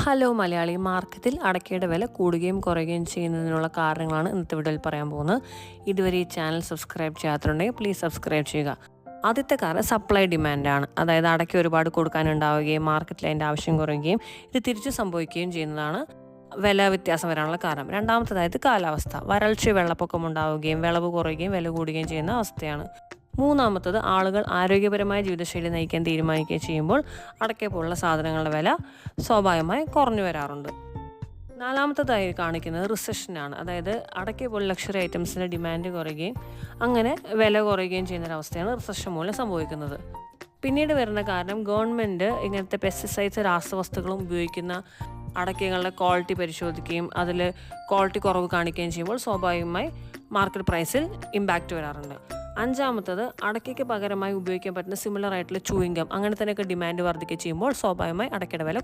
Hello Malayali മാർക്കറ്റിൽ അടക്കയുടെ വില കൂടുകയും കുറയുകയും ചെയ്യുന്നതിനുള്ള കാരണങ്ങളാണ് ഇന്നത്തെ വീഡിയോയിൽ പറയാൻ പോകുന്നത്. ഇതുവരെ ഈ ചാനൽ സബ്സ്ക്രൈബ് ചെയ്യാത്തുണ്ടെങ്കിൽ പ്ലീസ് സബ്സ്ക്രൈബ് ചെയ്യുക. ആദ്യത്തെ കാരണം സപ്ലൈ ഡിമാൻഡാണ്. അതായത് അടയ്ക്ക ഒരുപാട് കൊടുക്കാനുണ്ടാവുകയും മാർക്കറ്റിൽ അതിൻ്റെ ആവശ്യം കുറയുകയും ഇത് തിരിച്ചു സംഭവിക്കുകയും ചെയ്യുന്നതാണ് വില വ്യത്യാസം വരാനുള്ള കാരണം. രണ്ടാമത്തേതായത് കാലാവസ്ഥ, വരൾച്ച വെള്ളപ്പൊക്കം ഉണ്ടാവുകയും വിളവ് കുറയുകയും വില കൂടുകയും ചെയ്യുന്ന അവസ്ഥയാണ്. മൂന്നാമത്തത് ആളുകൾ ആരോഗ്യപരമായ ജീവിതശൈലി നയിക്കാൻ തീരുമാനിക്കുകയും ചെയ്യുമ്പോൾ അടയ്ക്ക പോലുള്ള സാധനങ്ങളുടെ വില സ്വാഭാവികമായി കുറഞ്ഞു വരാറുണ്ട്. നാലാമത്തതായി കാണിക്കുന്നത് റിസഷനാണ്. അതായത് അടയ്ക്ക പോലെ ലക്ഷറി ഐറ്റംസിൻ്റെ ഡിമാൻഡ് കുറയുകയും അങ്ങനെ വില കുറയുകയും ചെയ്യുന്നൊരവസ്ഥയാണ് റിസഷൻ മൂലം സംഭവിക്കുന്നത്. പിന്നീട് വരുന്ന കാരണം ഗവൺമെൻറ് ഇങ്ങനത്തെ പെസ്റ്റിസൈഡ്സ് രാസവസ്തുക്കളും ഉപയോഗിക്കുന്ന അടയ്ക്കകളുടെ ക്വാളിറ്റി പരിശോധിക്കുകയും അതിൽ ക്വാളിറ്റി കുറവ് കാണിക്കുകയും ചെയ്യുമ്പോൾ സ്വാഭാവികമായി മാർക്കറ്റ് പ്രൈസിൽ ഇമ്പാക്റ്റ് വരാറുണ്ട്. അഞ്ചാമത്തത് അടയ്ക്കയ്ക്ക് പകരമായി ഉപയോഗിക്കാൻ പറ്റുന്ന സിമിലർ ആയിട്ടുള്ള ചൂയിങ് ഗം അങ്ങനെ തന്നെയൊക്കെ ഡിമാൻഡ് വർദ്ധിക്കുകയും ചെയ്യുമ്പോൾ സ്വാഭാവികമായി അടയ്ക്കയുടെ വില